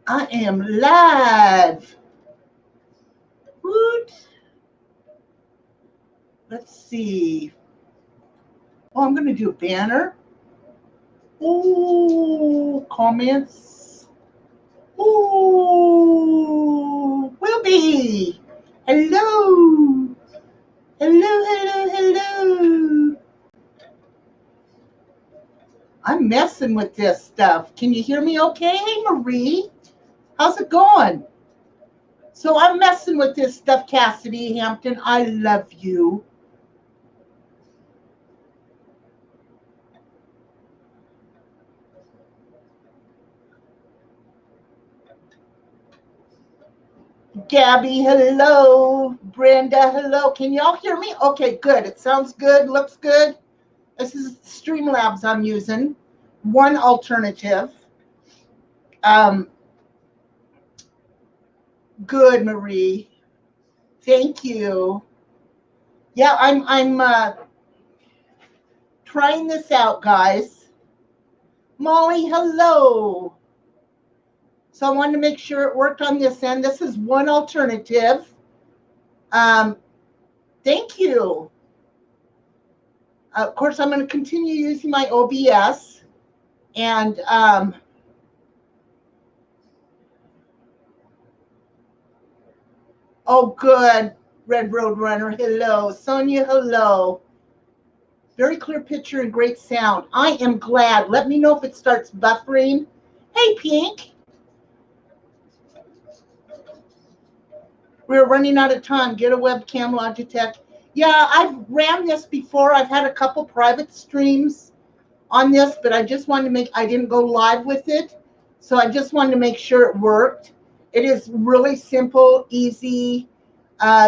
I am live. Woot. Let's see. Oh, I'm going to do a banner. Ooh, comments. Ooh, Wilby. Hello. Hello. I'm messing with this stuff. Can you hear me okay? Hey, Marie. How's it going? So I'm messing with this stuff, Cassidy Hampton. I love you. Gabby, hello. Brenda, hello. Can y'all hear me? Okay, good. It sounds good. Looks good. This is Streamlabs I'm using. One alternative. Good, Marie. Thank you. Yeah, I'm trying this out, guys. Molly, hello. So I wanted to make sure it worked on this end. This is one alternative. Thank you. Of course, I'm going to continue using my OBS. And oh, good. Red Road Runner, hello. Sonia, hello. Very clear picture and great sound. I am glad. Let me know if it starts buffering. Hey, Pink. We're running out of time. Get a webcam, Logitech. Yeah, I've ran this before. I've had a couple private streams on this, but I just wanted to I didn't go live with it. So I just wanted to make sure it worked. It is really simple, easy.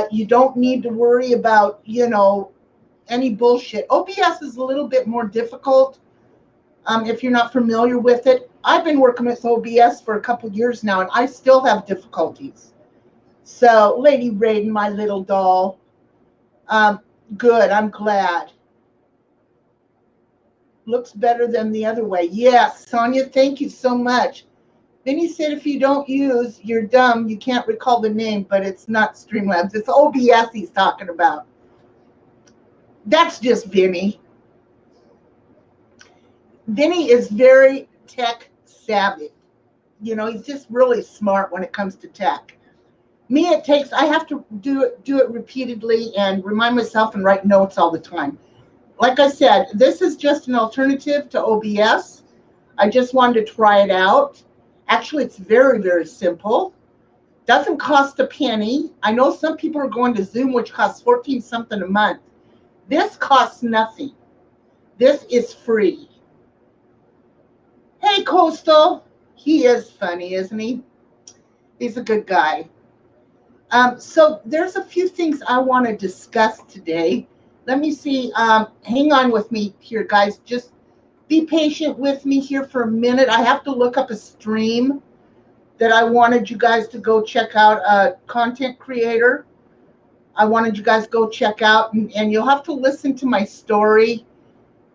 You don't need to worry about, any bullshit. OBS is a little bit more difficult if you're not familiar with it. I've been working with OBS for a couple years now, and I still have difficulties. So, Lady Raiden, my little doll. Good, I'm glad. Looks better than the other way. Yes, Sonia, thank you so much. Then he said if you don't use, you're dumb, you can't recall the name, but it's not Streamlabs. It's OBS he's talking about. That's just Vinny. Vinny is very tech savvy. He's just really smart when it comes to tech. Me, I have to do it repeatedly and remind myself and write notes all the time. Like I said, this is just an alternative to OBS. I just wanted to try it out. Actually, it's very, very simple. Doesn't cost a penny. I know some people are going to Zoom, which costs 14 something a month. This costs nothing. This is free. Hey, Coastal. He is funny, isn't he? He's a good guy. So there's a few things I want to discuss today. Let me see. Hang on with me here, guys. Just be patient with me here for a minute. I have to look up a stream that I wanted you guys to go check out, a content creator. I wanted you guys to go check out, and you'll have to listen to my story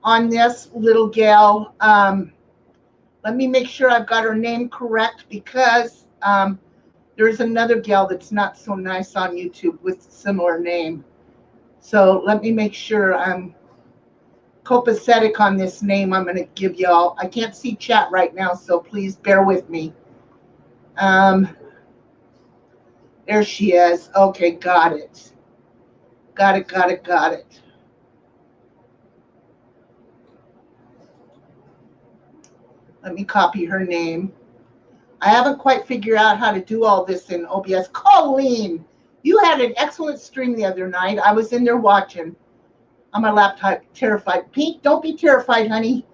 on this little gal. Let me make sure I've got her name correct, because there's another gal that's not so nice on YouTube with a similar name. So let me make sure I'm copacetic on this name I'm going to give y'all. I can't see chat right now, so please bear with me. There she is. Okay, got it. Got it. Let me copy her name. I haven't quite figured out how to do all this in OBS. Colleen, you had an excellent stream the other night. I was in there watching on my laptop, terrified. Pink, don't be terrified, honey.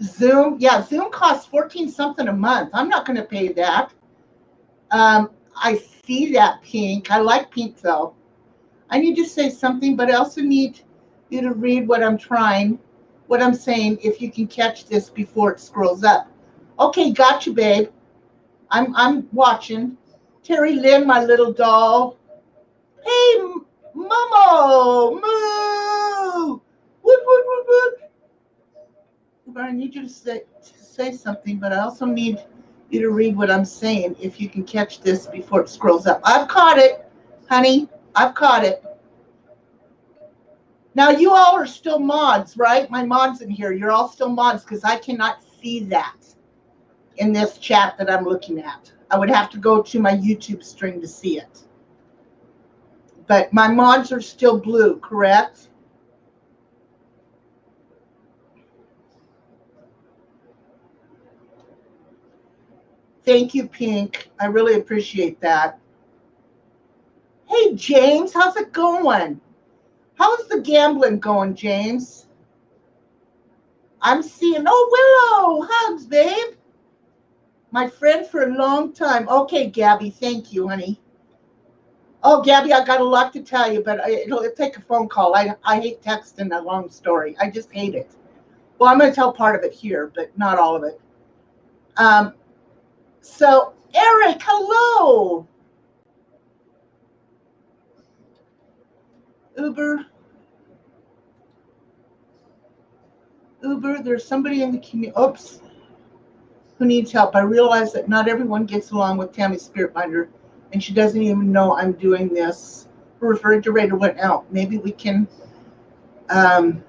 Zoom, yeah, Zoom costs 14 something a month. I'm not going to pay that. I see that, Pink. I like Pink, though. I need to say something, but I also need you to read what I'm saying, if you can catch this before it scrolls up. Okay, got you, babe. I'm watching. Terry Lynn, my little doll. Hey, Momo, moo. Woot. I need you to say something, but I also need you to read what I'm saying if you can catch this before it scrolls up. I've caught it, honey. I've caught it. Now, you all are still mods, right? My mods in here. You're all still mods because I cannot see that in this chat that I'm looking at. I would have to go to my YouTube stream to see it. But my mods are still blue, correct? Thank you, Pink. I really appreciate that. Hey, James, how's it going? How's the gambling going, James? I'm seeing, oh, Willow, hugs, babe. My friend for a long time. Okay, Gabby, thank you, honey. Oh, Gabby, I got a lot to tell you, but it'll take a phone call. I hate texting a long story. I just hate it. Well, I'm going to tell part of it here, but not all of it. So, Eric, hello. Uber, there's somebody in the community, oops, who needs help. I realize that not everyone gets along with Tammy Spiritminder, and she doesn't even know I'm doing this. Her refrigerator went out. Maybe we can, going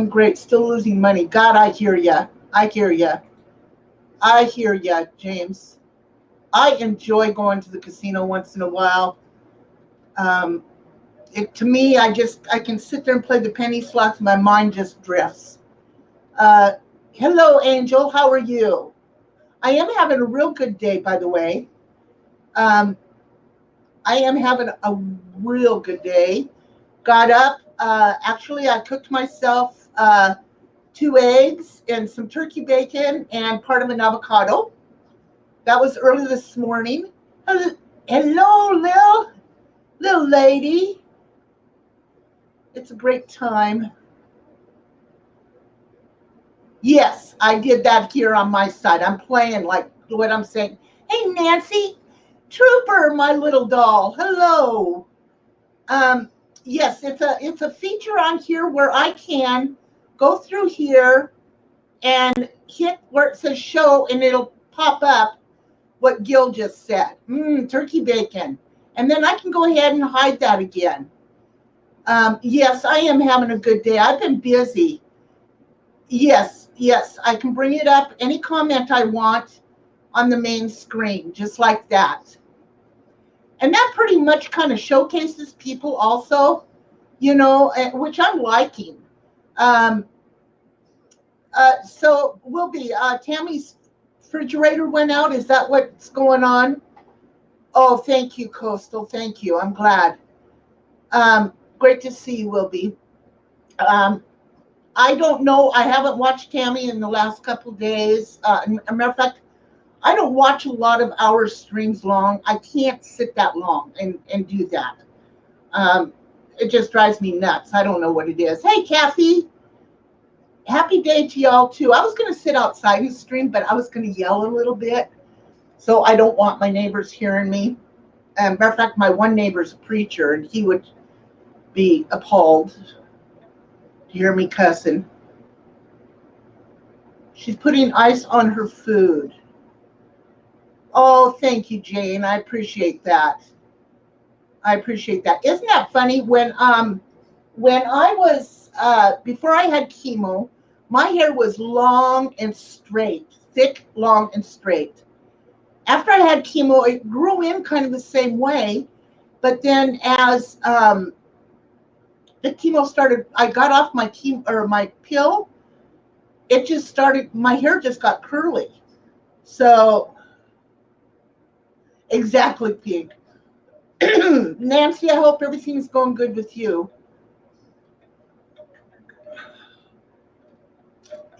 great, still losing money. God, I hear ya. I hear ya. I hear ya, James. I enjoy going to the casino once in a while. To me, I can sit there and play the penny slots. My mind just drifts. Hello, Angel. How are you? I am having a real good day, by the way. I am having a real good day. Got up. Actually, I cooked myself 2 eggs and some turkey bacon and part of an avocado. That was early this morning. Hello, little lady. It's a great time. Yes, I did that here on my side. I'm playing like what I'm saying. Hey, Nancy, Trooper, my little doll. Hello. Yes, it's a feature on here where I can go through here and hit where it says show, and it'll pop up what Gil just said. Turkey bacon. And then I can go ahead and hide that again. Yes, I am having a good day. I've been busy. Yes, I can bring it up, any comment I want on the main screen, just like that. And that pretty much kind of showcases people also, which I'm liking. So will be, Tammy's refrigerator went out. Is that what's going on? Oh, thank you, Coastal. Thank you. I'm glad. Great to see you, Wilby. I don't know. I haven't watched Tammy in the last couple of days. As a matter of fact, I don't watch a lot of our streams long. I can't sit that long and do that. It just drives me nuts. I don't know what it is. Hey, Kathy. Happy day to y'all, too. I was going to sit outside and stream, but I was going to yell a little bit. So I don't want my neighbors hearing me. Matter of fact, my one neighbor's a preacher, and he would be appalled to hear me cussing. She's putting ice on her food. Oh, thank you, Jane. I appreciate that. Isn't that funny? When I was before I had chemo, my hair was long and straight, thick, long and straight. After I had chemo, it grew in kind of the same way, but then as the chemo started, I got off my my pill. It just started. My hair just got curly. So exactly, Pink. Nancy, I hope everything's going good with you.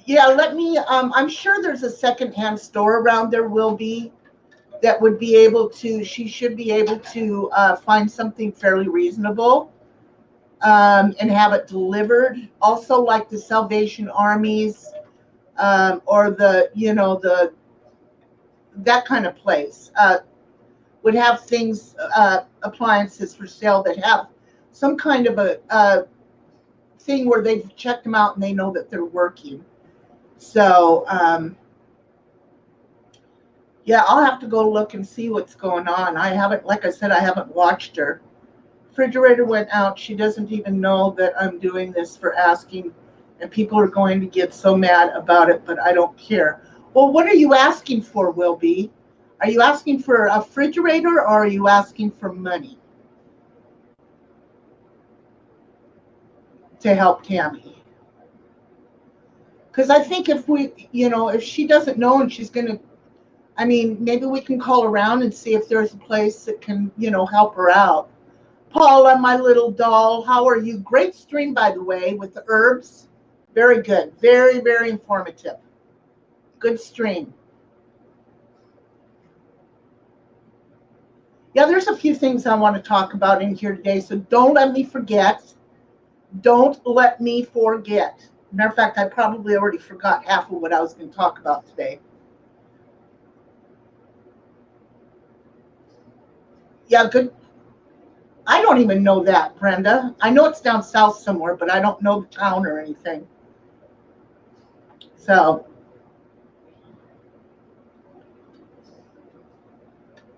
Yeah, let me, I'm sure there's a secondhand store around there will be that would be able to, she should be able to find something fairly reasonable and have it delivered. Also like the Salvation Armies or that kind of place would have things, appliances for sale that have some kind of a thing where they've checked them out and they know that they're working. So, yeah, I'll have to go look and see what's going on. I haven't, like I said, I haven't watched her. Refrigerator went out. She doesn't even know that I'm doing this for asking, and people are going to get so mad about it, but I don't care. Well, what are you asking for, Wilby? Are you asking for a refrigerator or are you asking for money to help Tammy? Because I think if we, if she doesn't know and she's going to, I mean, maybe we can call around and see if there's a place that can, help her out. Paula, my little doll, how are you? Great stream, by the way, with the herbs. Very good. Very, very informative. Good stream. Yeah, there's a few things I want to talk about in here today, so don't let me forget. Don't let me forget. Matter of fact, I probably already forgot half of what I was going to talk about today. Yeah, good. I don't even know that, Brenda. I know it's down south somewhere, but I don't know the town or anything. So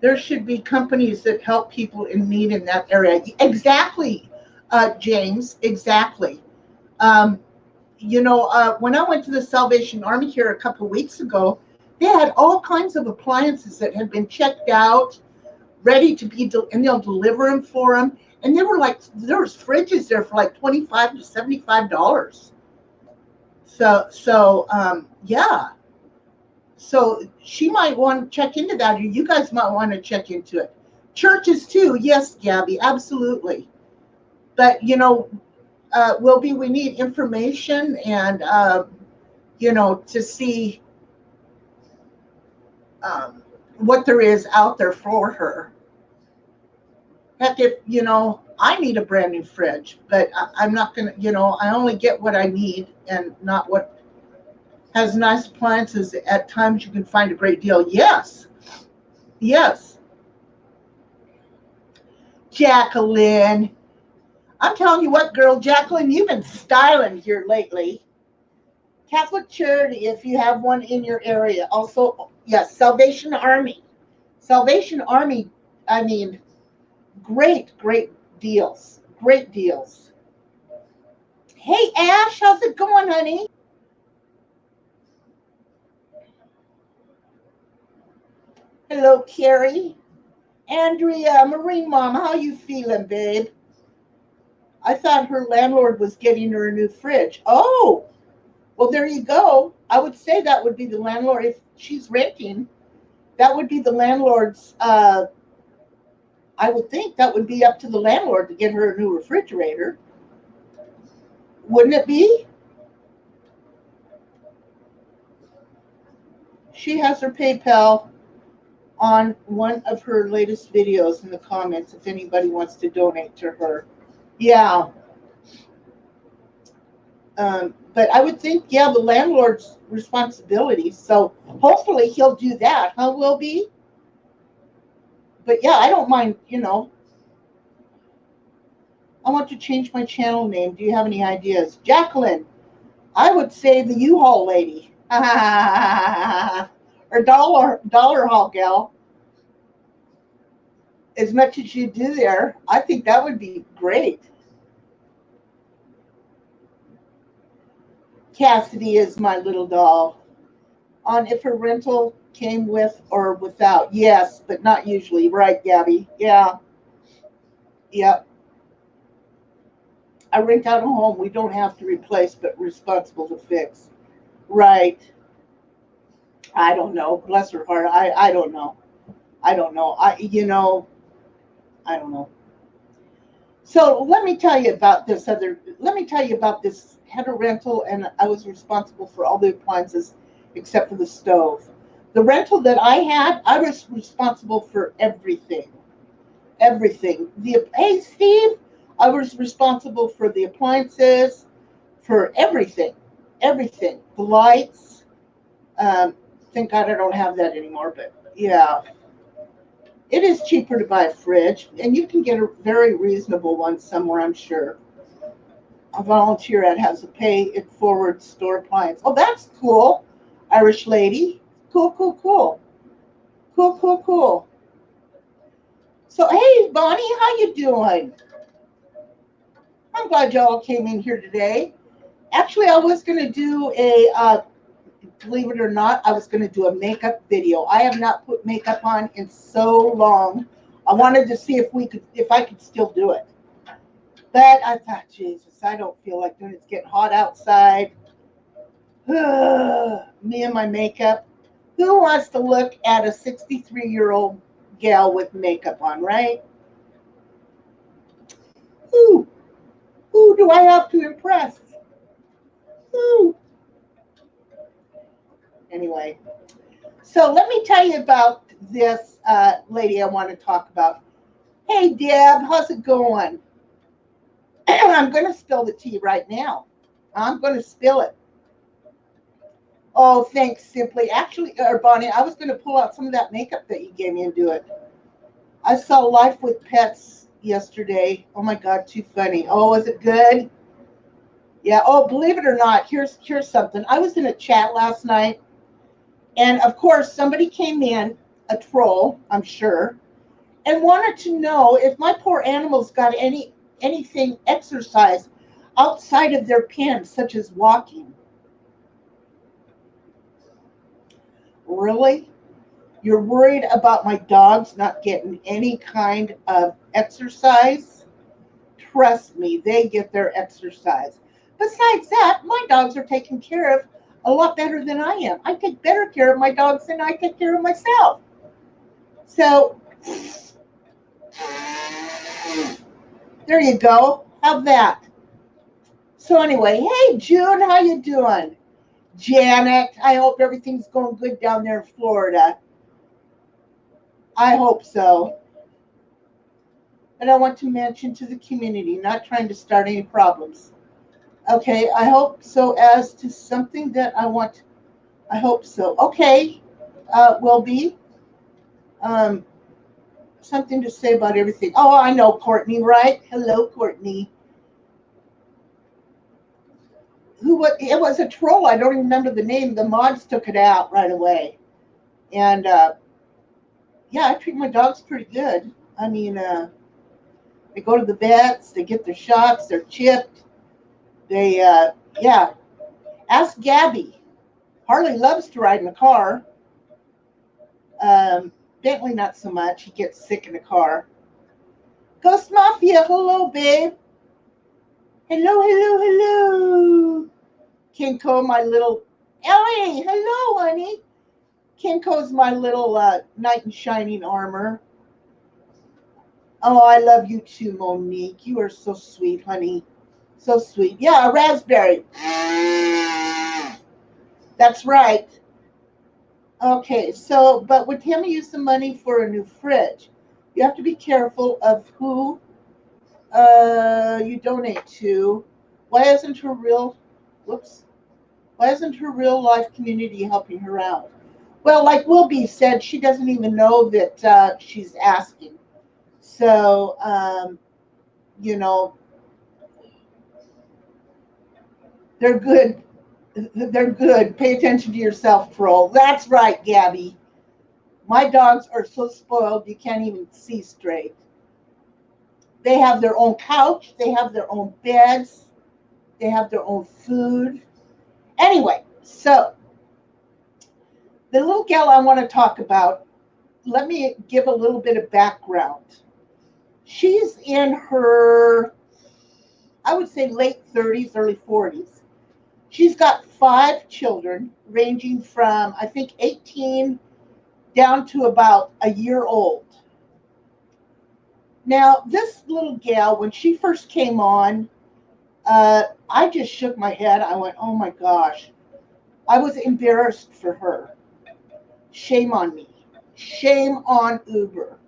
there should be companies that help people in need in that area. Exactly, James, exactly. When I went to the Salvation Army here a couple of weeks ago, they had all kinds of appliances that had been checked out, ready to be, and they'll deliver them for them. And they were like, there was fridges there for like $25 to $75. So yeah. So she might want to check into that, or you guys might want to check into it. Churches too, yes, Gabby, absolutely. But Wilby, we need information and to see what there is out there for her. Heck, if I need a brand new fridge, but I'm not gonna, I only get what I need and not what has nice appliances. At times you can find a great deal. Yes. Jacqueline, I'm telling you what, girl, Jacqueline, you've been styling here lately. Catholic Charity, if you have one in your area. Also, yes, Salvation Army. Salvation Army, I mean, great deals. Great deals. Hey, Ash, how's it going, honey? Hello, Carrie. Andrea, Marine Mom, how you feeling, babe? I thought her landlord was getting her a new fridge. Oh, well, there you go. I would say that would be the landlord. If she's renting, that would be the landlord's, I would think that would be up to the landlord to get her a new refrigerator. Wouldn't it be? She has her PayPal on one of her latest videos in the comments if anybody wants to donate to her. Yeah. But I would think, yeah, the landlord's responsibility. So hopefully he'll do that, huh, Wilby? But yeah, I don't mind, I want to change my channel name. Do you have any ideas? Jacqueline, I would say the U-Haul lady. Or dollar haul gal. As much as you do there, I think that would be great. Cassidy is my little doll. On if her rental came with or without. Yes, but not usually. Right, Gabby? Yeah. Yep. I rent out a home we don't have to replace, but responsible to fix. Right. I don't know. Bless her heart. I don't know. I don't know. I don't know. So let me tell you about this header rental, and I was responsible for all the appliances except for the stove. The rental that I had, I was responsible for everything. Everything. Hey, Steve, I was responsible for the appliances, for everything. Everything. The lights. Thank God I don't have that anymore, but yeah. It is cheaper to buy a fridge, and you can get a very reasonable one somewhere, I'm sure. a volunteer at has a pay it forward store appliance. Oh, that's cool. Irish lady. Cool, cool, cool. Cool, cool, cool. So, hey, Bonnie, how you doing? I'm glad y'all came in here today. Actually, I was going to do believe it or not, I was going to do a makeup video. I have not put makeup on in so long. I wanted to see if I could still do it. But I thought, Jesus, I don't feel like doing it. It's getting hot outside. Me and my makeup. Who wants to look at a 63-year-old gal with makeup on, right? Who? Who do I have to impress? Who? Anyway, so let me tell you about this lady I want to talk about. Hey, Deb, how's it going? I'm going to spill the tea right now. I'm going to spill it. Oh, thanks, Simply. Actually, or Bonnie, I was going to pull out some of that makeup that you gave me and do it. I saw Life with Pets yesterday. Oh, my God, too funny. Oh, was it good? Yeah. Oh, believe it or not, here's something. I was in a chat last night, and, of course, somebody came in, a troll, I'm sure, and wanted to know if my poor animals got anything exercise outside of their pen, such as walking. Really? You're worried about my dogs not getting any kind of exercise? Trust me, they get their exercise. Besides that, my dogs are taken care of a lot better than I am. I take better care of my dogs than I take care of myself. So, there you go. Have that. So anyway, hey June, how you doing? Janet, I hope everything's going good down there in Florida. I hope so. But I want to mention to the community, not trying to start any problems. Okay, I hope so as to something that I want. I hope so. Okay, will be something to say about everything. Oh, I know Courtney, right? Hello, Courtney. It was a troll. I don't even remember the name. The mods took it out right away. And yeah, I treat my dogs pretty good. I mean, they go to the vets, they get their shots, they're chipped. They, yeah. Ask Gabby. Harley loves to ride in the car. Bentley, not so much. He gets sick in the car. Ghost Mafia, hello, babe. Hello, hello, hello. Kinko, my little Ellie, hello, honey. Kinko's my little knight in shining armor. Oh, I love you too, Monique. You are so sweet, honey. So sweet. Yeah, a raspberry. That's right. Okay, so, but would Tammy use the money for a new fridge? You have to be careful of who you donate to. Why isn't her real, whoops, why isn't her real life community helping her out? Well, like Wilby said, she doesn't even know that she's asking. So, you know, they're good. They're good. Pay attention to yourself, troll. That's right, Gabby. My dogs are so spoiled you can't even see straight. They have their own couch. They have their own beds. They have their own food. Anyway, so the little gal I want to talk about, let me give a little bit of background. She's in her, I would say, late 30s, early 40s. She's got 5 children, ranging from, I think, 18 down to about a year old. Now, this little gal, when she first came on, I just shook my head. I went, oh my gosh. I was embarrassed for her. Shame on me. Shame on Uber.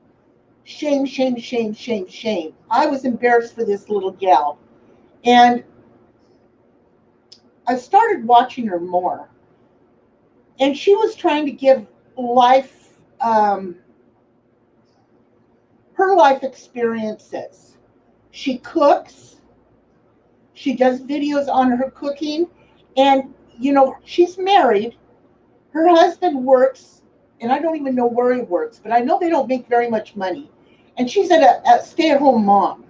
Shame, shame, shame, shame, shame. I was embarrassed for this little gal. And I started watching her more. And she was trying to give life, her life experiences. She cooks. She does videos on her cooking. And, she's married. Her husband works, and I don't even know where he works, but I know they don't make very much money. And she's a stay-at-home mom.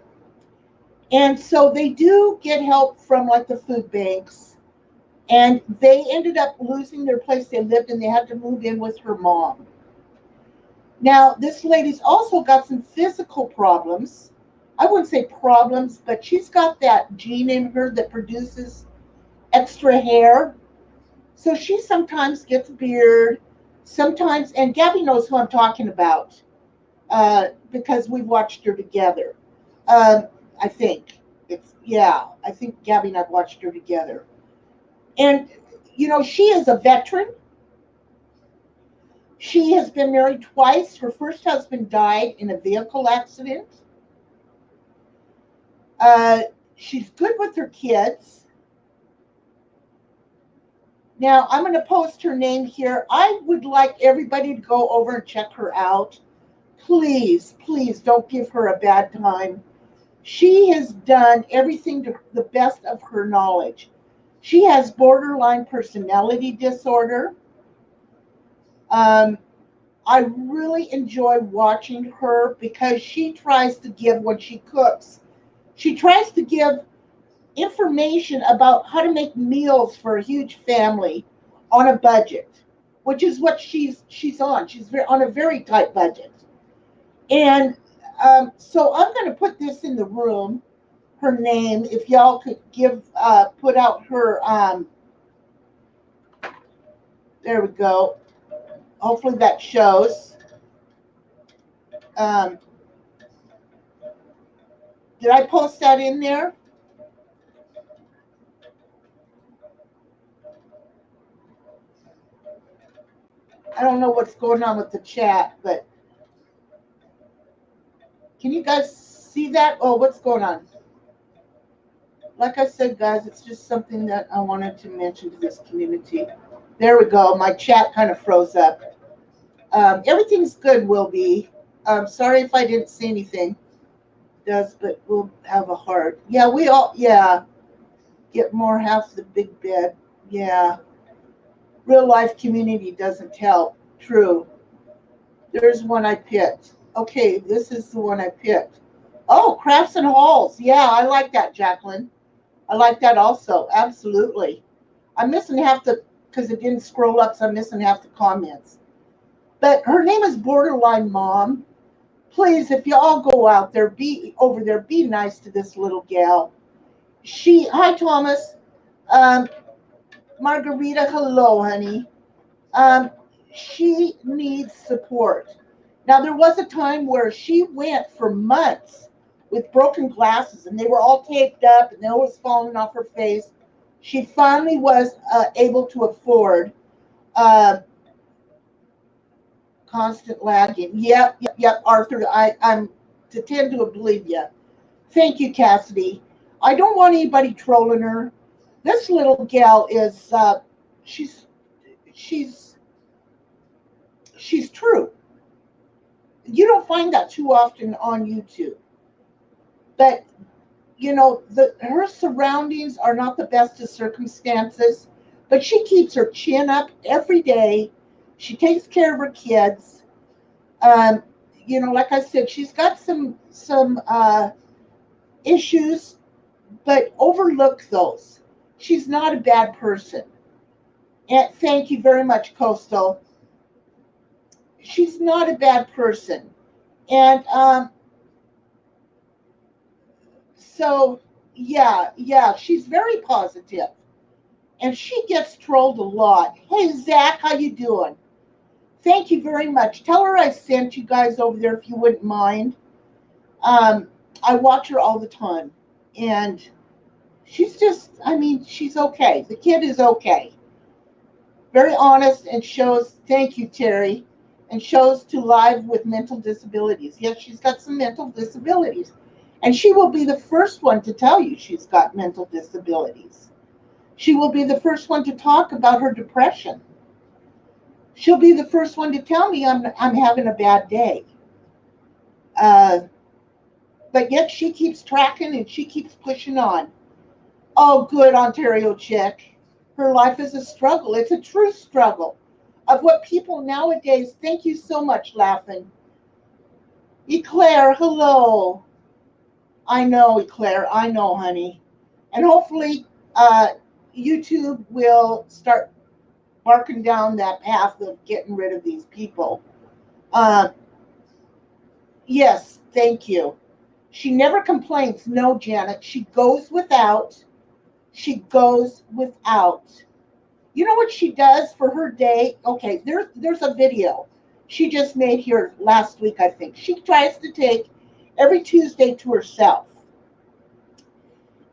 And so they do get help from like the food banks. And they ended up losing their place they lived in. They had to move in with her mom. Now, this lady's also got some physical problems. I wouldn't say problems, but she's got that gene in her that produces extra hair. So she sometimes gets beard, sometimes, and Gabby knows who I'm talking about because we've watched her together. I think I think Gabby and I've watched her together. And, she is a veteran. She has been married twice. Her first husband died in a vehicle accident. She's good with her kids. Now, I'm going to post her name here. I would like everybody to go over and check her out. Please, please don't give her a bad time. She has done everything to the best of her knowledge. She has borderline personality disorder. I really enjoy watching her because she tries to give, when she cooks, she tries to give information about how to make meals for a huge family on a budget, which is what she's on. She's on a very tight budget. And so I'm going to put this in the room, her name, if y'all could put out her, there we go. Hopefully that shows. Did I post that in there? I don't know what's going on with the chat, but can you guys see that? Oh, what's going on? Like I said, guys, it's just something that I wanted to mention to this community. There we go. My chat kind of froze up. Everything's good, will be. Sorry if I didn't see anything. It does, but we'll have a heart. Yeah, get more half the big bed. Yeah. Real life community doesn't help. True. There's one I picked. Okay, this is the one I picked. Oh, Crafts and Halls. Yeah, I like that, Jacqueline. I like that also. Absolutely. I'm missing half because it didn't scroll up, so I'm missing half the comments. But her name is Borderline Mom. Please, if you all go out there, be over there, be nice to this little gal. Hi, Thomas. Margarita, hello, honey. She needs support. Now, there was a time where she went for months with broken glasses, and they were all taped up, and they was falling off her face. She finally was able to afford constant lagging. Yep, Arthur, I'm to tend to believe you. Thank you, Cassidy. I don't want anybody trolling her. This little gal is, she's true. You don't find that too often on YouTube. But, her surroundings are not the best of circumstances, but she keeps her chin up every day. She takes care of her kids. Like I said, she's got some issues, but overlook those. She's not a bad person. And thank you very much, Coastal. She's not a bad person. And so, yeah, she's very positive. And she gets trolled a lot. Hey, Zach, how you doing? Thank you very much. Tell her I sent you guys over there if you wouldn't mind. I watch her all the time. And she's she's okay. The kid is okay. Very honest and shows, thank you, Terry, and shows to live with mental disabilities. Yes, she's got some mental disabilities. And she will be the first one to tell you she's got mental disabilities. She will be the first one to talk about her depression. She'll be the first one to tell me I'm having a bad day. But yet she keeps tracking and she keeps pushing on. Oh, good, Ontario chick. Her life is a struggle. It's a true struggle of what people nowadays. Thank you so much, laughing. Eclair, hello. I know, Eclair. I know, honey. And hopefully, uh, YouTube will start barking down that path of getting rid of these people. Uh, yes, thank you. She never complains. No, Janet. She goes without. She goes without. You know what she does for her day? Okay, there's a video she just made here last week, I think. She tries to take every Tuesday to herself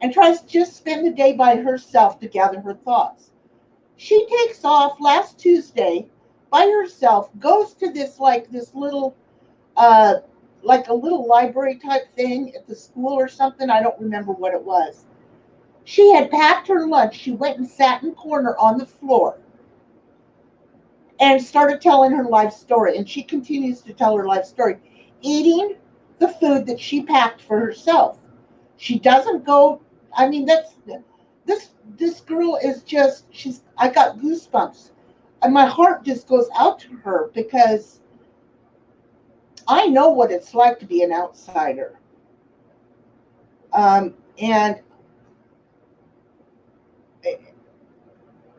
and tries to just spend the day by herself to gather her thoughts. She takes off last Tuesday by herself, goes to this little uh like a little library type thing at the school or something. I don't remember what it was. She had packed her lunch. She went and sat in the corner on the floor and started telling her life story. And she continues to tell her life story, eating the food that she packed for herself. She doesn't go. I mean, this girl is just. She's. I got goosebumps, and my heart just goes out to her because I know what it's like to be an outsider. And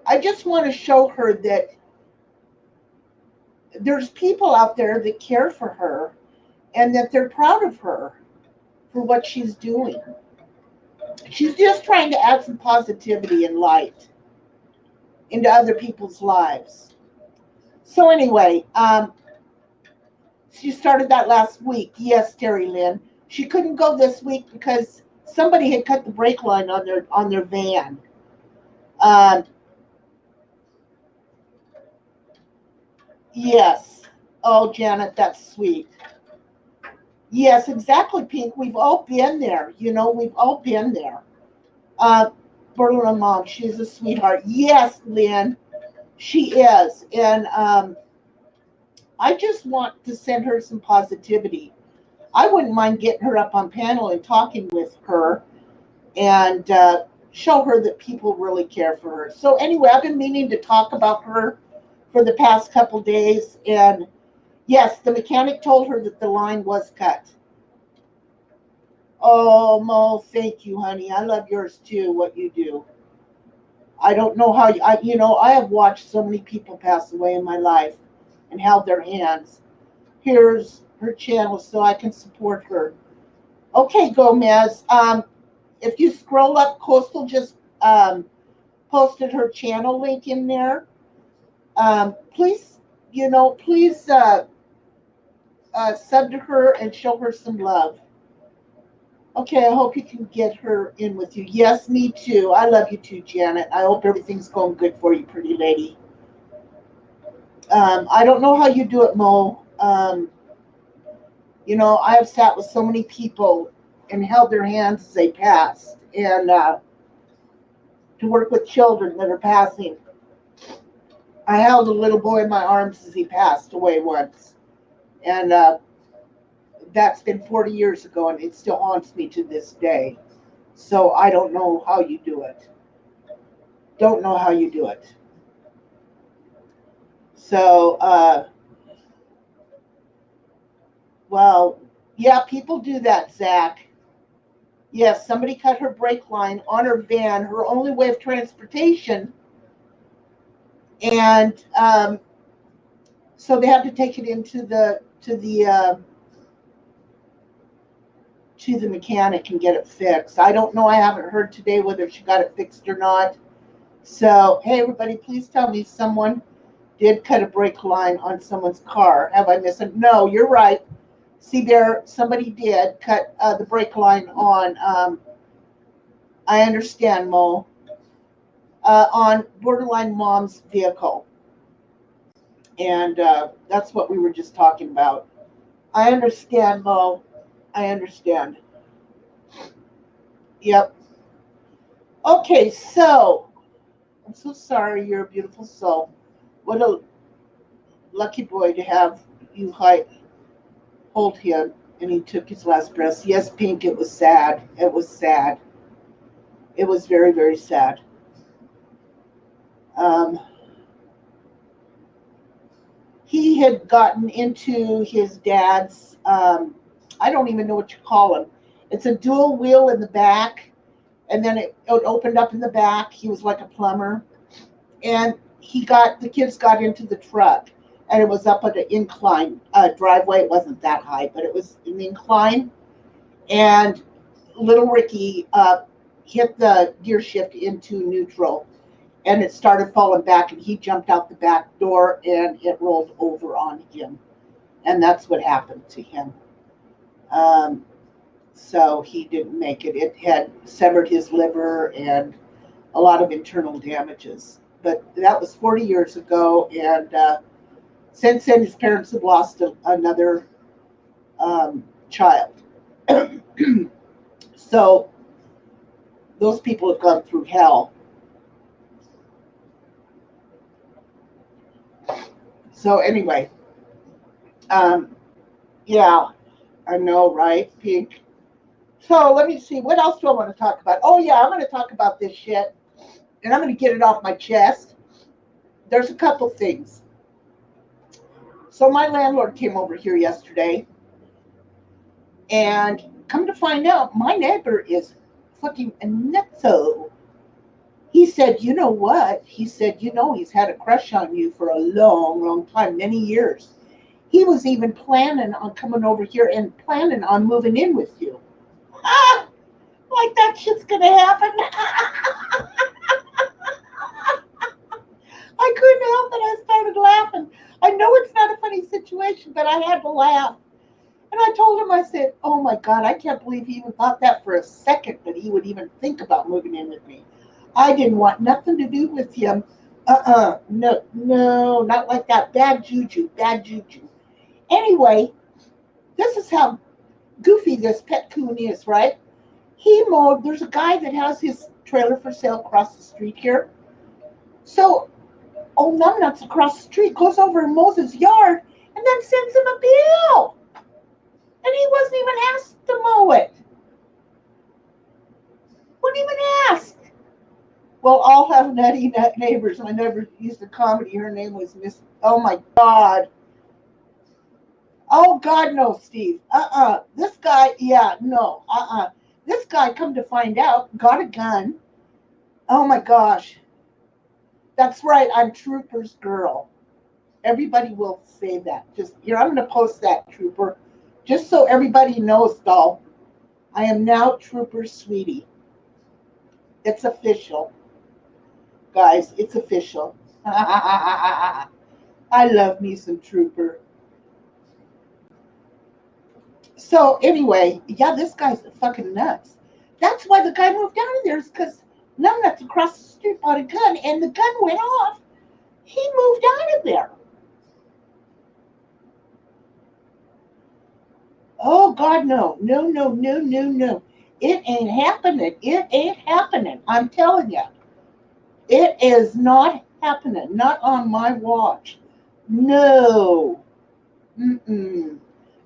I just want to show her that there's people out there that care for her and that they're proud of her for what she's doing. She's just trying to add some positivity and light into other people's lives. So anyway, she started that last week. Yes, Terry Lynn. She couldn't go this week because somebody had cut the brake line on their van. Um, yes. Oh, Janet, that's sweet. Yes, exactly, Pink. We've all been there. We've all been there. Uh, Berlin Mom, she's a sweetheart. Yes, Lynn, she is. And I just want to send her some positivity. I wouldn't mind getting her up on panel and talking with her and show her that people really care for her. So anyway, I've been meaning to talk about her for the past couple days. And yes, the mechanic told her that the line was cut. Oh, Mo, thank you, honey. I love yours too, what you do. I don't know how I have watched so many people pass away in my life and held their hands. Here's her channel so I can support her. Okay, Gomez. If you scroll up, Coastal just posted her channel link in there. Please, please sub to her and show her some love. Okay, I hope you can get her in with you. Yes, me too. I love you too, Janet. I hope everything's going good for you, pretty lady. I don't know how you do it, Mo. I have sat with so many people and held their hands as they passed, and to work with children that are passing. I held a little boy in my arms as he passed away once, and that's been 40 years ago, and it still haunts me to this day. So I don't know how you do it. Don't know how you do it. So, well, yeah, people do that, Zach. Yes, somebody cut her brake line on her van, her only way of transportation, and so they had to take it into to the mechanic and get it fixed. I don't know. I haven't heard today whether she got it fixed or not. So, hey, everybody, please tell me someone did cut a brake line on someone's car. Have I missed it? No, you're right. See there, somebody did cut the brake line on. I understand, Mo. On Borderline Mom's vehicle. And that's what we were just talking about. I understand, Mo. I understand. Yep. Okay, so I'm so sorry. You're a beautiful soul. What a lucky boy to have you hold him, and he took his last breath. Yes, Pink, it was sad. It was sad. It was very, very sad. Um, he had gotten into his dad's, I don't even know what you call him. It's a dual wheel in the back, and then it opened up in the back. He was like a plumber. And the kids got into the truck, and it was up on an incline driveway. It wasn't that high, but it was in the incline. And little Ricky hit the gear shift into neutral, and it started falling back, and he jumped out the back door, and it rolled over on him. And that's what happened to him. So he didn't make it. It had severed his liver and a lot of internal damages. But that was 40 years ago, and since then his parents have lost another child. So those people have gone through hell. So anyway, yeah, I know, right? Pink. So let me see, what else do I want to talk about? Oh yeah, I'm going to talk about this shit, and I'm going to get it off my chest. There's a couple things. So my landlord came over here yesterday, and come to find out, my neighbor is fucking nutso. He said, you know what? He said, he's had a crush on you for a long, long time, many years. He was even planning on coming over here and planning on moving in with you. Ah, like that shit's gonna happen. I couldn't help it. I started laughing. I know it's not a funny situation, but I had to laugh. And I told him, I said, oh my God, I can't believe he even thought that for a second, that he would even think about moving in with me. I didn't want nothing to do with him. No, not like that. Bad juju. Anyway, this is how goofy this pet coon is, right? There's a guy that has his trailer for sale across the street here. So, old numbnuts across the street goes over in Moses' yard and then sends him a bill. And he wasn't even asked to mow it. Wasn't even asked. Well, I'll have nutty neighbors. My neighbor used a comedy. Her name was Miss. Oh my God. Oh God, no, Steve. This guy, yeah, no. This guy, come to find out, got a gun. Oh my gosh. That's right. I'm Trooper's girl. Everybody will say that. Just here, I'm going to post that, Trooper, just so everybody knows, doll. I am now Trooper's sweetie. It's official. Guys, it's official. I love me some Trooper. So anyway, yeah, this guy's fucking nuts. That's why the guy moved out of there, is because numbnuts across the street bought a gun, and the gun went off. He moved out of there. Oh God, no. It ain't happening. I'm telling you. It is not happening. Not on my watch. No.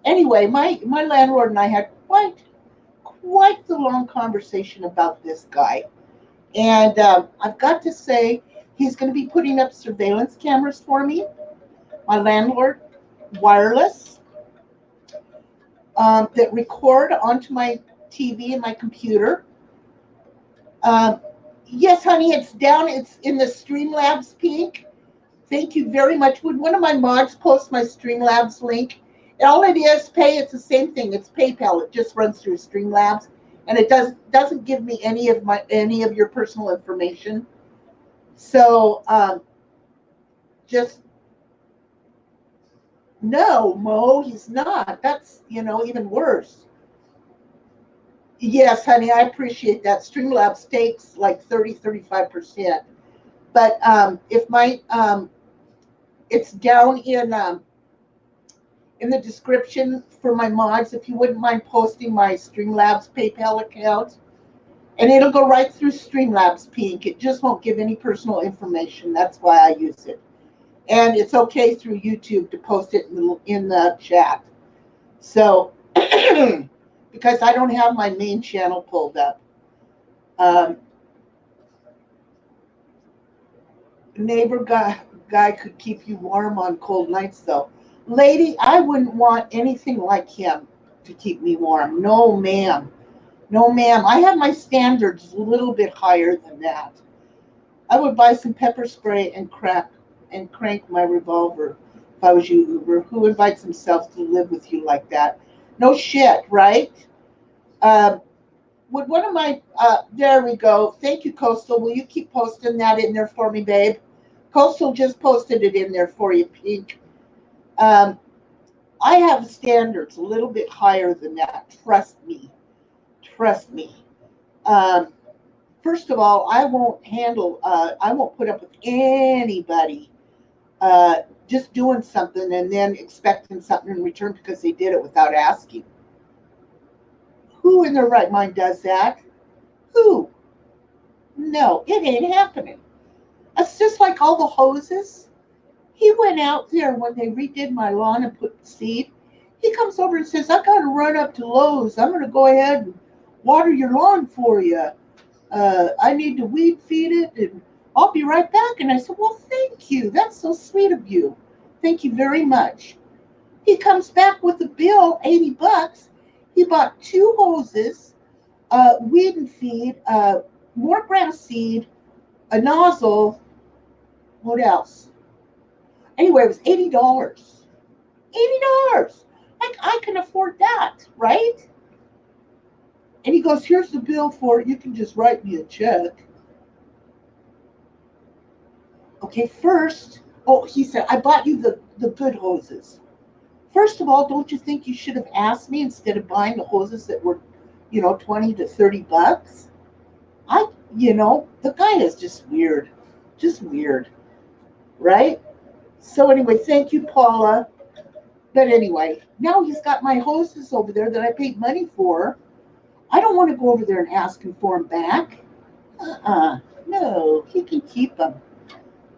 Anyway, my landlord and I had quite the long conversation about this guy. And I've got to say, he's going to be putting up surveillance cameras for me. My landlord, wireless, that record onto my TV and my computer. Yes, honey, it's down. It's in the Streamlabs Pink. Thank you very much. Would one of my mods post my Streamlabs link? And all it is, it's the same thing. It's PayPal. It just runs through Streamlabs, and it doesn't give me any of your personal information. So just no, Mo, he's not. That's even worse. Yes, honey, I appreciate that. Streamlabs takes like 35%. But if my it's down in the description for my mods, if you wouldn't mind posting my Streamlabs PayPal account, and it'll go right through Streamlabs Pink. It just won't give any personal information. That's why I use it. And it's okay through YouTube to post it in the chat. So, because I don't have my main channel pulled up. Neighbor guy could keep you warm on cold nights, though. Lady, I wouldn't want anything like him to keep me warm. No, ma'am. No, ma'am. I have my standards a little bit higher than that. I would buy some pepper spray and crank my revolver if I was you, Uber. Who invites himself to live with you like that? No shit, right? Um, would one of my there we go. Thank you, Coastal. Will you keep posting that in there for me, babe? Coastal just posted it in there for you, Pink. Um, I have standards a little bit higher than that. Trust me. Trust me. Um, First of all, I won't put up with anybody just doing something and then expecting something in return because they did it without asking. Who in their right mind does that? Who? No, it ain't happening. It's just like all the hoses. He went out there when they redid my lawn and put seed. He comes over and says, I got to run up to Lowe's. I'm going to go ahead and water your lawn for you. I need to weed feed it and I'll be right back. And I said, well, thank you. That's so sweet of you. Thank you very much. He comes back with a bill, $80. He bought 2 hoses, weed and feed, more grass seed, a nozzle. What else? Anyway, it was $80. $80. Like I can afford that, right? And he goes, here's the bill for it. You can just write me a check. Okay, first, he said, I bought you the good hoses. First of all, don't you think you should have asked me instead of buying the hoses that were, 20 to $30? The guy is just weird. Just weird. Right? So anyway, thank you, Paula. But anyway, now he's got my hoses over there that I paid money for. I don't want to go over there and ask him for them back. No, he can keep them.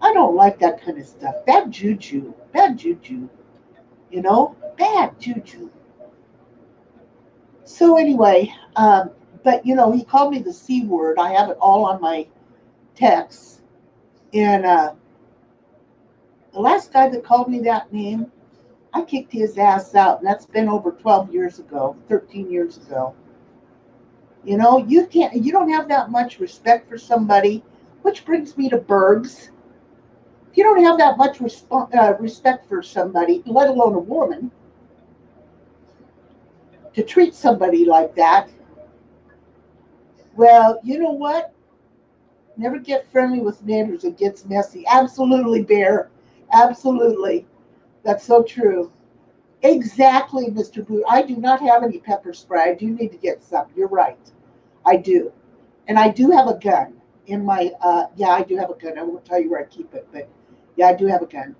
I don't like that kind of stuff. Bad juju. Bad juju. Bad juju. So anyway, but he called me the C word. I have it all on my texts. And the last guy that called me that name, I kicked his ass out. And that's been over 12 years ago, 13 years ago. You don't have that much respect for somebody, which brings me to Bergs. If you don't have that much respect for somebody, let alone a woman, to treat somebody like that, well, you know what? Never get friendly with neighbors. It gets messy. Absolutely, Bear. Absolutely. That's so true. Exactly, Mr. Boot. I do not have any pepper spray. I do need to get some. You're right. I do. And I do have a gun in my, I do have a gun. I won't tell you where I keep it, but yeah, I do have a gun.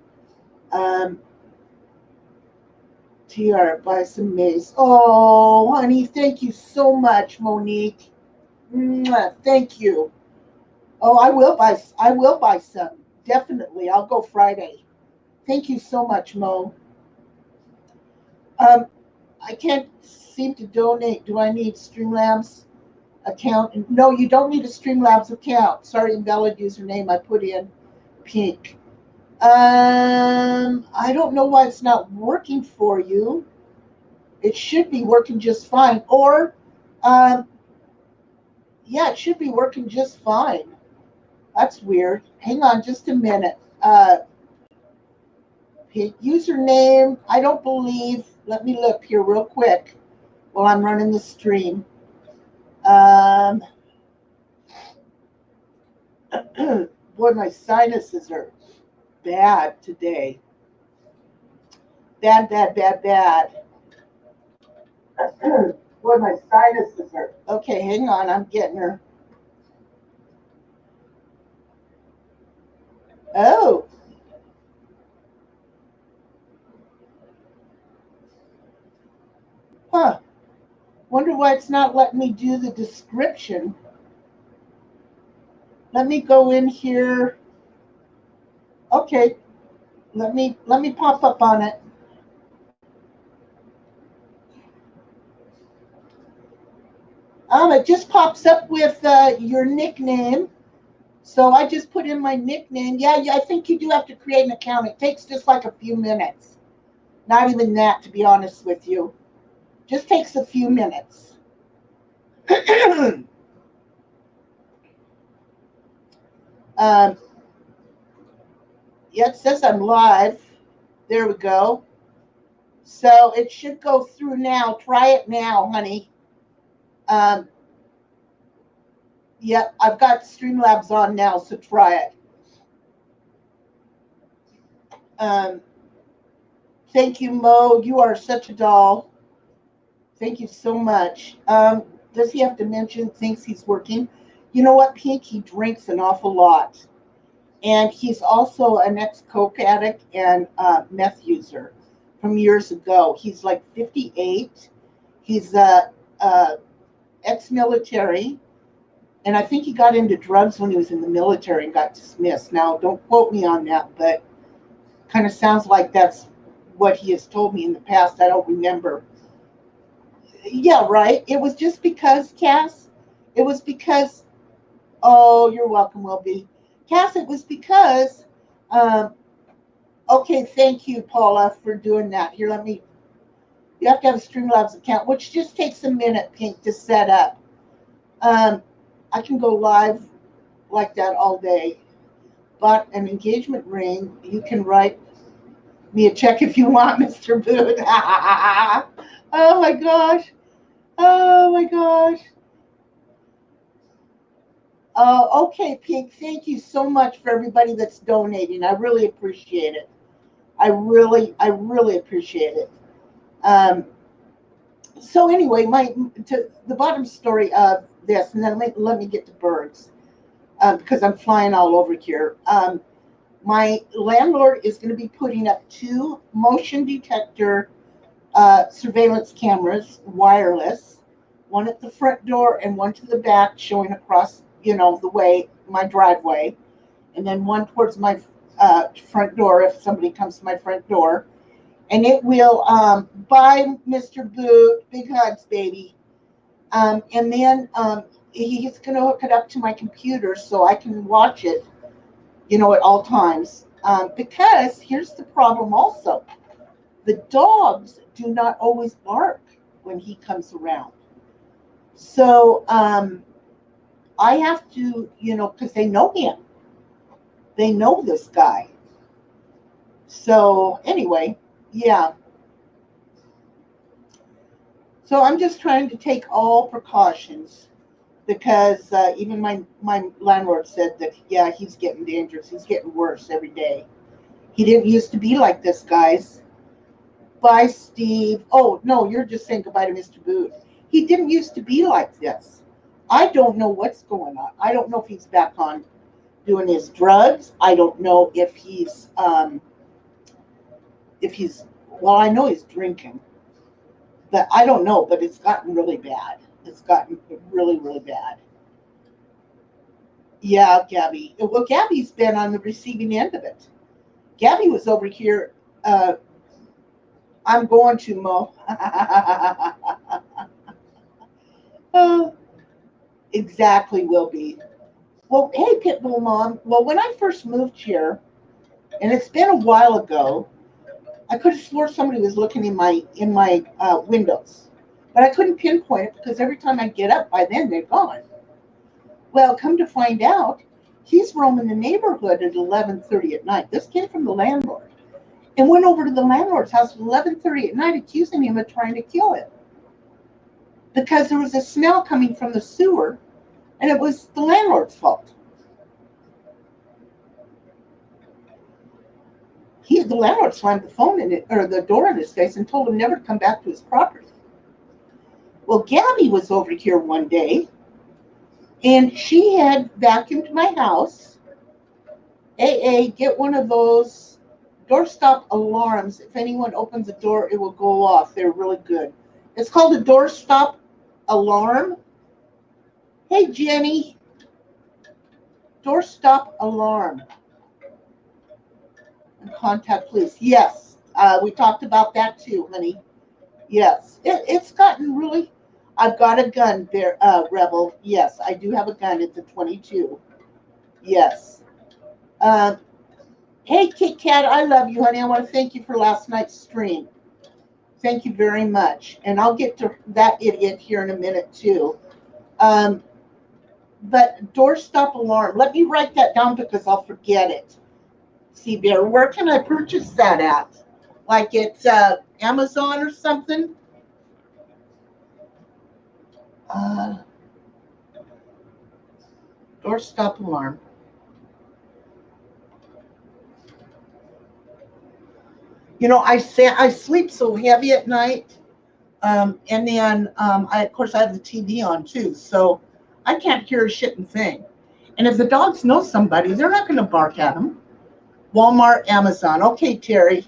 TR, buy some maize. Oh, honey, thank you so much, Monique. Mwah, thank you. Oh, I will buy some. Definitely. I'll go Friday. Thank you so much, Mo. I can't seem to donate. Do I need Streamlabs account? No, you don't need a Streamlabs account. Sorry, invalid username. I put in Pink. I don't know why it's not working for you. It should be working just fine. Or, it should be working just fine. That's weird. Hang on just a minute. Username, I don't believe. Let me look here real quick while I'm running the stream. Boy, my sinuses are bad today. Bad. Boy, my sinuses are. Okay, hang on. I'm getting her. Oh. Huh. Wonder why it's not letting me do the description. Let me go in here. Okay. Let me pop up on it. It just pops up with your nickname. So I just put in my nickname. Yeah, I think you do have to create an account. It takes just like a few minutes. Not even that, to be honest with you. Just takes a few minutes. um, yeah, it says I'm live. There we go. So it should go through now. Try it now, honey. Um, yep, I've got Streamlabs on now, so try it. Um, thank you, Mo. You are such a doll. Thank you so much. Does he have dementia? Thinks he's working. You know what, Pink? He drinks an awful lot. And he's also an ex-coke addict and meth user from years ago. He's like 58. He's ex-military. And I think he got into drugs when he was in the military and got dismissed. Now, don't quote me on that, but kind of sounds like that's what he has told me in the past. I don't remember. Yeah, right. It was just because, Cass, it was because, oh, you're welcome, Will be. Cass, it was because, um, okay, thank you, Paula, for doing that. Here, you have to have a Streamlabs account, which just takes a minute, Pink, to set up. I can go live like that all day. But an engagement ring, you can write me a check if you want, Mr. Boot. Oh my gosh. Oh my gosh. Okay, Pink, thank you so much for everybody that's donating. I really appreciate it. I really appreciate it. So anyway, to the bottom story of this, and then let me get to birds, because I'm flying all over here. My landlord is going to be putting up 2 motion detector surveillance cameras, wireless, one at the front door and one to the back, showing across, the way, my driveway, and then one towards my front door if somebody comes to my front door. And it will, bye, Mr. Boot, big hugs, baby. And then he's going to hook it up to my computer so I can watch it, at all times. Because here's the problem also. The dogs do not always bark when he comes around. So I have to, because they know him. They know this guy. So anyway, yeah. So I'm just trying to take all precautions because even my landlord said that, yeah, he's getting dangerous. He's getting worse every day. He didn't used to be like this, guys. Bye, Steve. Oh, no, you're just saying goodbye to Mr. Boot. He didn't used to be like this. I don't know what's going on. I don't know if he's back on doing his drugs. I don't know if he's, well, I know he's drinking. But I don't know, but it's gotten really bad. It's gotten really, really bad. Yeah, Gabby. Well, Gabby's been on the receiving end of it. Gabby was over here. I'm going to, Mo. Oh, exactly, will be. Well, hey, Pitbull Mom. Well, when I first moved here, and it's been a while ago, I could have swore somebody was looking in my windows, but I couldn't pinpoint it because every time I get up, by then they're gone. Well, come to find out, he's roaming the neighborhood at 11:30 at night. This came from the landlord, and went over to the landlord's house at 11:30 at night, accusing him of trying to kill him because there was a smell coming from the sewer, and it was the landlord's fault. The landlord slammed the phone in it, or the door in his face, and told him never to come back to his property. Well, Gabby was over here one day, and she had vacuumed my house. Get one of those doorstop alarms. If anyone opens the door, it will go off. They're really good. It's called a doorstop alarm. Hey, Jenny. Doorstop alarm. And contact police. Yes, we talked about that too, honey. Yes, it's gotten really. I've got a gun there, Rebel. Yes, I do have a gun. It's a 22. Yes. Uh, hey, Kit Kat, I love you, honey. I want to thank you for last night's stream. Thank you very much. And I'll get to that idiot here in a minute, too. Um, but doorstop alarm. Let me write that down because I'll forget it. See, Bear, where can I purchase that at? Like it's Amazon or something? Uh, doorstop alarm. You know, I sleep so heavy at night, and then I of course I have the TV on too, so I can't hear a shitting thing. And if the dogs know somebody, they're not going to bark at them. Walmart, Amazon. Okay, Terry.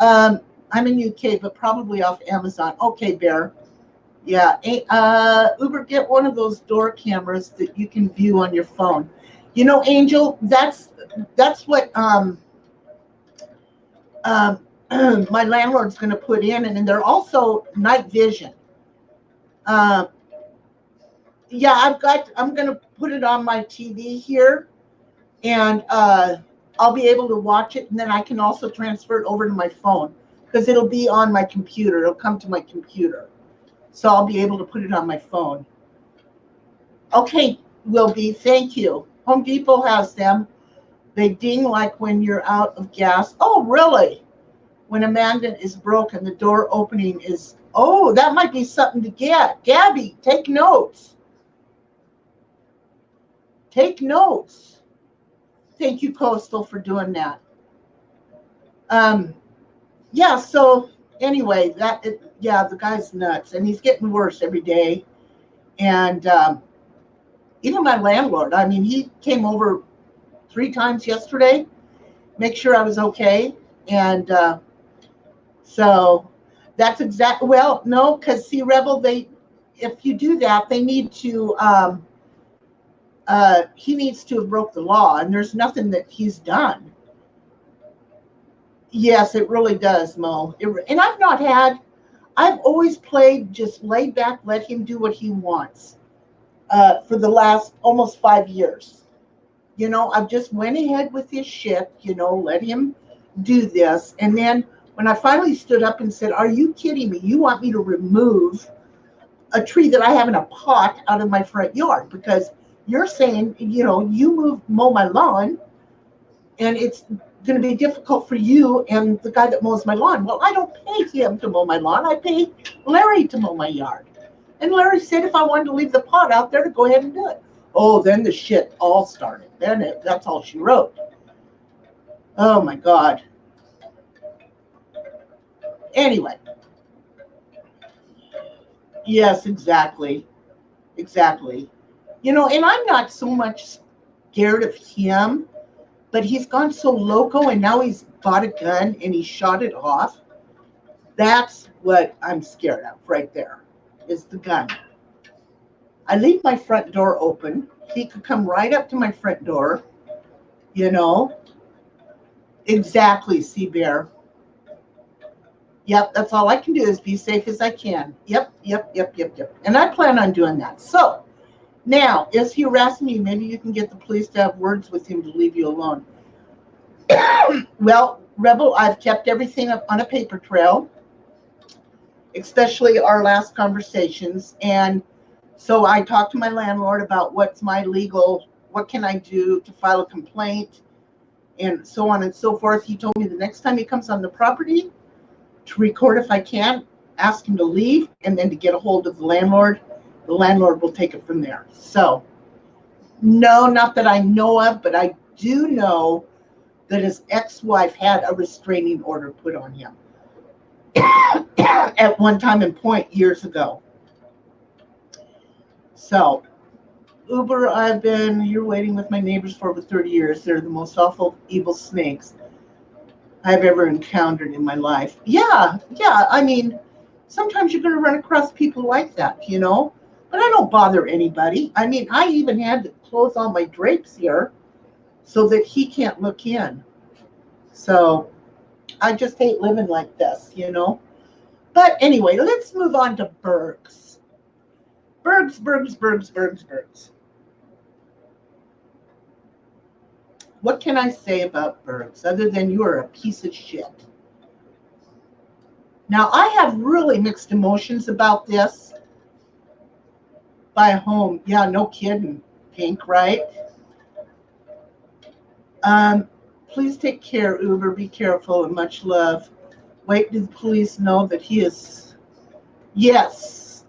I'm in UK, but probably off Amazon. Okay, Bear. Yeah. Uber, get one of those door cameras that you can view on your phone. You know, Angel, that's what um, my landlord's going to put in, and they're also night vision. Uh, yeah, I'm going to put it on my TV here, and I'll be able to watch it, and then I can also transfer it over to my phone because it'll be on my computer. It'll come to my computer, so I'll be able to put it on my phone. Okay, Will be. Thank you. Home Depot has them. They ding like when you're out of gas. Oh, really? When a magnet is broken, the door opening is, oh, that might be something to get. Gabby, take notes. Take notes. Thank you, Coastal, for doing that. Yeah, so anyway, yeah, the guy's nuts, and he's getting worse every day. And even my landlord, I mean, he came over 3 times yesterday, make sure I was okay. And so that's exactly, well, no, because see, Rebel, if you do that, they need to, he needs to have broke the law, and there's nothing that he's done. Yes, it really does, Mo. And I've always played just laid back, let him do what he wants for the last almost 5 years. You know, I've just went ahead with his shit, let him do this. And then when I finally stood up and said, are you kidding me? You want me to remove a tree that I have in a pot out of my front yard because you're saying, you mow my lawn and it's going to be difficult for you and the guy that mows my lawn. Well, I don't pay him to mow my lawn. I pay Larry to mow my yard. And Larry said if I wanted to leave the pot out there to go ahead and do it. Oh, then the shit all started. That's all she wrote. Oh my God. Anyway. Yes, exactly. Exactly. And I'm not so much scared of him, but he's gone so loco and now he's bought a gun and he shot it off. That's what I'm scared of right there, is the gun. I leave my front door open. He could come right up to my front door, Exactly, Sea Bear. Yep, that's all I can do is be safe as I can. Yep. And I plan on doing that. So, now, is he harassing me? Maybe you can get the police to have words with him to leave you alone. Well, Rebel, I've kept everything up on a paper trail, especially our last conversations. And so I talked to my landlord about what can I do to file a complaint, and so on and so forth. He told me the next time he comes on the property to record if I can, ask him to leave, and then to get a hold of the landlord. The landlord will take it from there. So, no, not that I know of, but I do know that his ex-wife had a restraining order put on him at one time and point years ago. So, Uber, you're waiting with my neighbors for over 30 years. They're the most awful, evil snakes I've ever encountered in my life. Yeah. I mean, sometimes you're going to run across people like that, But I don't bother anybody. I mean, I even had to close all my drapes here so that he can't look in. So I just hate living like this, But anyway, let's move on to Bergs. Bergs. What can I say about Bergs other than you are a piece of shit? Now, I have really mixed emotions about this. Buy a home. Yeah, no kidding, Pink, right? Please take care, Uber. Be careful and much love. Wait, did the police know that he is? Yes.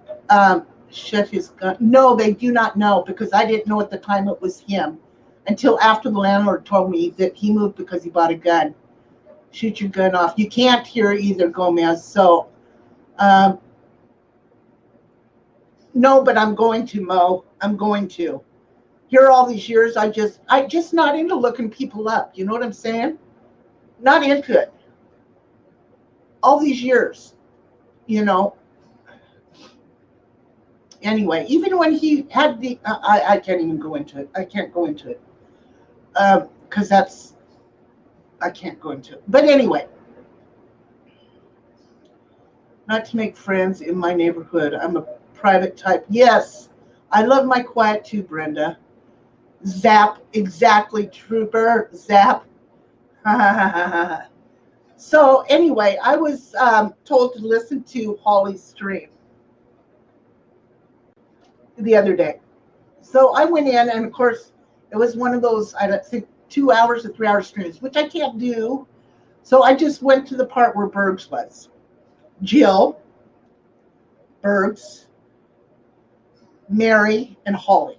Shut his gun. No, they do not know because I didn't know at the time it was him until after the landlord told me that he moved because he bought a gun. Shoot your gun off. You can't hear either, Gomez. So, no, but I'm going to, Mo. I'm going to. Here all these years, I just not into looking people up. You know what I'm saying? Not into it. All these years, you know. Anyway, even when he had the, I can't even go into it. I can't go into it because I can't go into it. But anyway, not to make friends in my neighborhood. I'm a private type. Yes, I love my quiet too, Brenda. Zap, exactly, Trooper. Zap. So anyway, I was told to listen to Holly's stream the other day. So I went in, and of course, it was one of those, I don't think, 2 hours or 3 hour streams, which I can't do. So I just went to the part where Bergs was. Jill, Bergs, Mary, and Holly.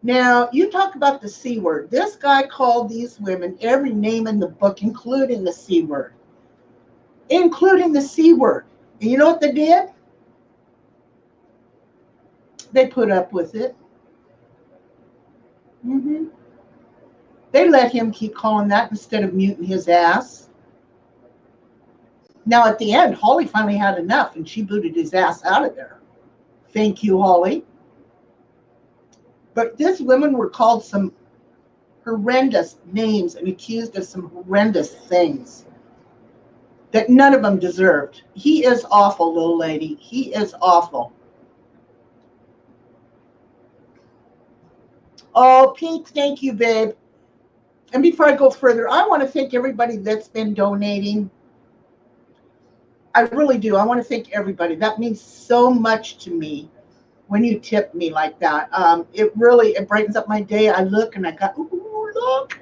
Now, you talk about the C word. This guy called these women every name in the book, including the C word. Including the C word. And you know what they did? They put up with it. Mm-hmm. They let him keep calling that instead of muting his ass. Now, at the end, Holly finally had enough, and she booted his ass out of there. Thank you, Holly. But these women were called some horrendous names and accused of some horrendous things that none of them deserved. He is awful, little lady. He is awful. Oh, Pink, thank you, babe. And before I go further, I want to thank everybody that's been donating. I really do. I want to thank everybody. That means so much to me when you tip me like that. It brightens up my day. I look and I go, ooh, look.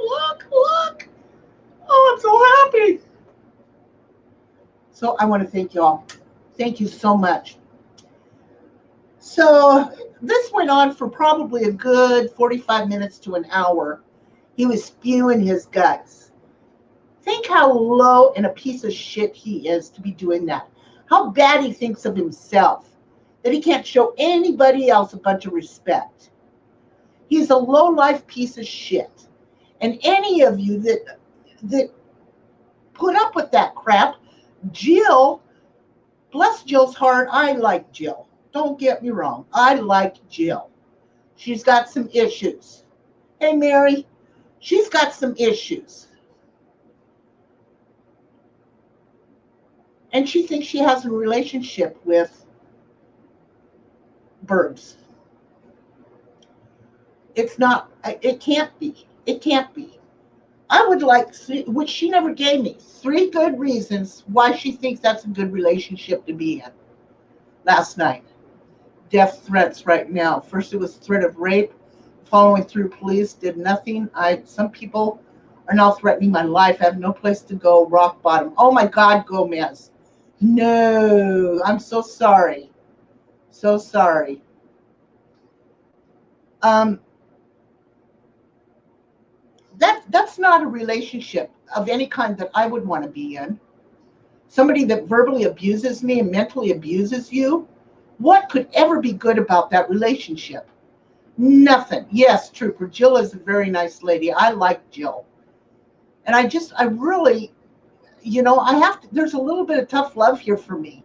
Oh, I'm so happy. So I want to thank you all. Thank you so much. So this went on for probably a good 45 minutes to an hour. He was spewing his guts. Think how low and a piece of shit he is to be doing that. How bad he thinks of himself. That he can't show anybody else a bunch of respect. He's a low-life piece of shit. And any of you that put up with that crap, Jill, bless Jill's heart, I like Jill. Don't get me wrong. I like Jill. She's got some issues. Hey, Mary, she's got some issues. And she thinks she has a relationship with Bergs. It's not, it can't be. It can't be. I would like, which she never gave me, 3 good reasons why she thinks that's a good relationship to be in last night. Death threats right now. First it was threat of rape, following through police, did nothing. Some people are now threatening my life. I have no place to go, rock bottom. Oh my God, Gomez. No, I'm so sorry. So sorry. That's not a relationship of any kind that I would want to be in. Somebody that verbally abuses me and mentally abuses you, what could ever be good about that relationship? Nothing. Yes, Trooper, Jill is a very nice lady. I like Jill. And I really, there's a little bit of tough love here for me.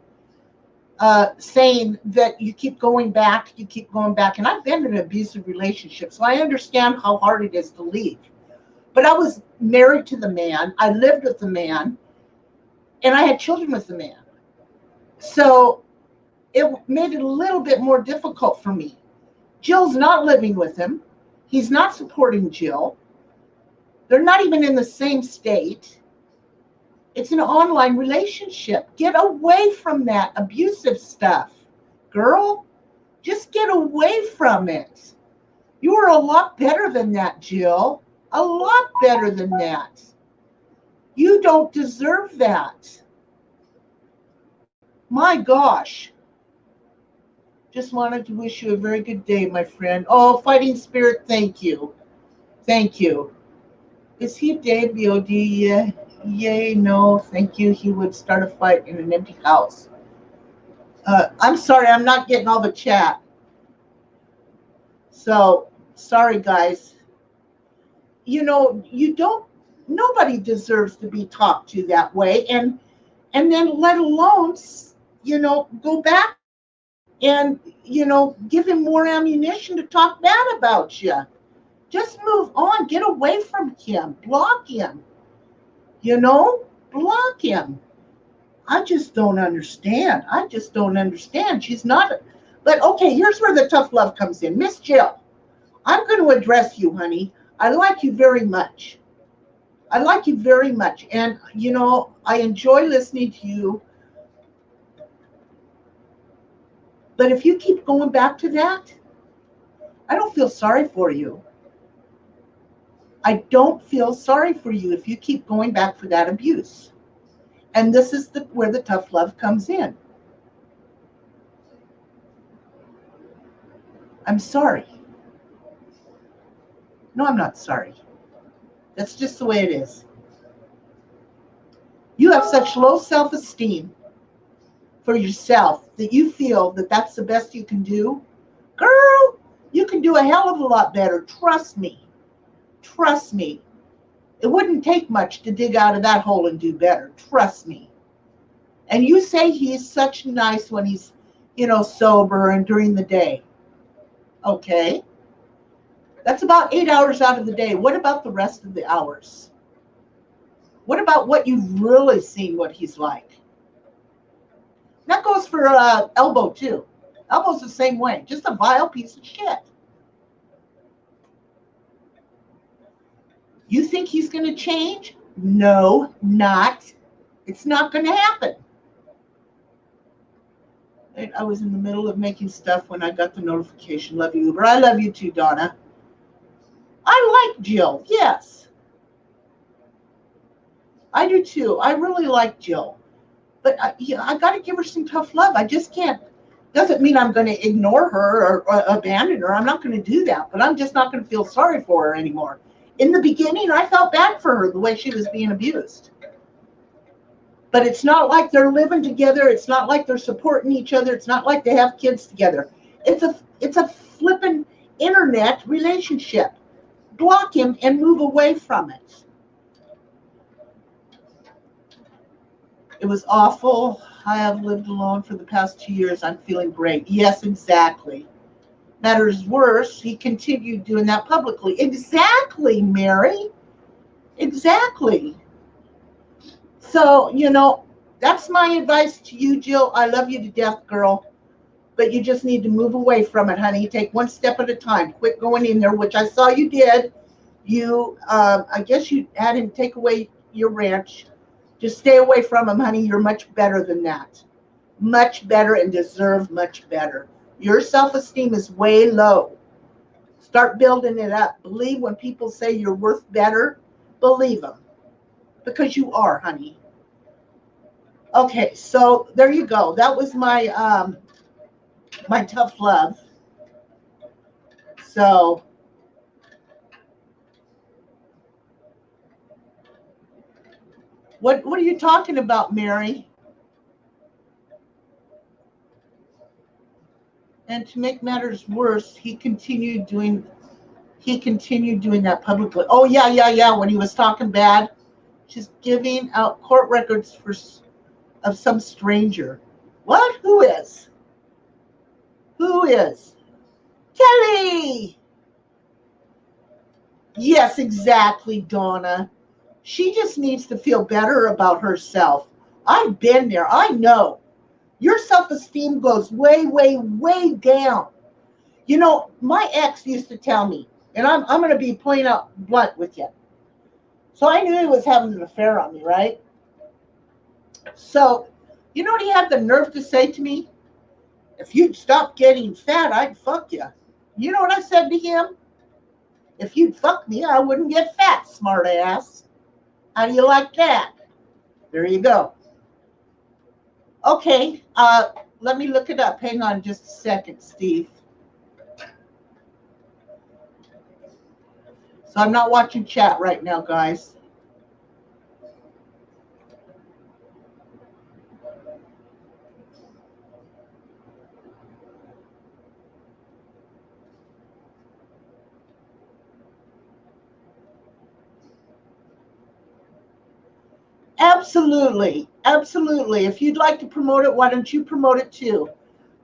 Saying that you keep going back. And I've been in an abusive relationship, so I understand how hard it is to leave. But I was married to the man. I lived with the man. And I had children with the man. So it made it a little bit more difficult for me. Jill's not living with him. He's not supporting Jill. They're not even in the same state. It's an online relationship. Get away from that abusive stuff. Girl, just get away from it. You are a lot better than that, Jill. A lot better than that. You don't deserve that. My gosh. Just wanted to wish you a very good day, my friend. Oh, Fighting Spirit, thank you. Thank you. Is he dead, B.O.D.? Yeah. Yay, no, thank you. He would start a fight in an empty house. I'm sorry, I'm not getting all the chat. So, sorry, guys. You know, nobody deserves to be talked to that way. And then let alone, go back and, give him more ammunition to talk bad about you. Just move on. Get away from him. Block him. Block him. I just don't understand. She's not. But okay, here's where the tough love comes in. Miss Jill, I'm going to address you, honey. I like you very much. And, I enjoy listening to you. But if you keep going back to that, I don't feel sorry for you. I don't feel sorry for you if you keep going back for that abuse. And this is where the tough love comes in. I'm sorry. No, I'm not sorry. That's just the way it is. You have such low self-esteem for yourself that you feel that that's the best you can do. Girl, you can do a hell of a lot better. Trust me. Trust me. It wouldn't take much to dig out of that hole and do better. Trust me. And you say he's such nice when he's, sober and during the day. Okay. That's about 8 hours out of the day. What about the rest of the hours? What about what you've really seen what he's like? That goes for Elbow, too. Elbow's the same way. Just a vile piece of shit. You think he's going to change? No, not. It's not going to happen. I was in the middle of making stuff when I got the notification. Love you, Uber. I love you too, Donna. I like Jill, yes. I do too. I really like Jill. But I got to give her some tough love. I just can't. Doesn't mean I'm going to ignore her or abandon her. I'm not going to do that. But I'm just not going to feel sorry for her anymore. In the beginning, I felt bad for her the way she was being abused. But it's not like they're living together. It's not like they're supporting each other. It's not like they have kids together. It's a flippin' internet relationship. Block him and move away from it. It was awful. I have lived alone for the past 2 years. I'm feeling great. Yes, exactly. Matters worse, he continued doing that publicly. Exactly, Mary. Exactly. So, that's my advice to you, Jill. I love you to death, girl. But you just need to move away from it, honey. Take one step at a time. Quit going in there, which I saw you did. I guess you had him take away your ranch. Just stay away from him, honey. You're much better than that. Much better and deserve much better. Your self-esteem is way low. Start building it up. Believe when people say you're worth better. Believe them. Because you are, honey. Okay, so there you go. That was my my tough love. So what are you talking about, Mary? And to make matters worse, he continued doing that publicly. Oh yeah. When he was talking bad, she's giving out court records of some stranger. What? Who is? Who is? Kelly! Yes, exactly, Donna. She just needs to feel better about herself. I've been there. I know. Your self-esteem goes way, way, way down. My ex used to tell me, And I'm going to be plain out blunt with you. So I knew he was having an affair on me, right? So, you know what he had the nerve to say to me? If you'd stop getting fat, I'd fuck you. You know what I said to him? If you'd fuck me, I wouldn't get fat, smart ass. How do you like that? There you go. Okay, let me look it up. Hang on just a second, Steve. So I'm not watching chat right now, guys. Absolutely. Absolutely. If you'd like to promote it, why don't you promote it too?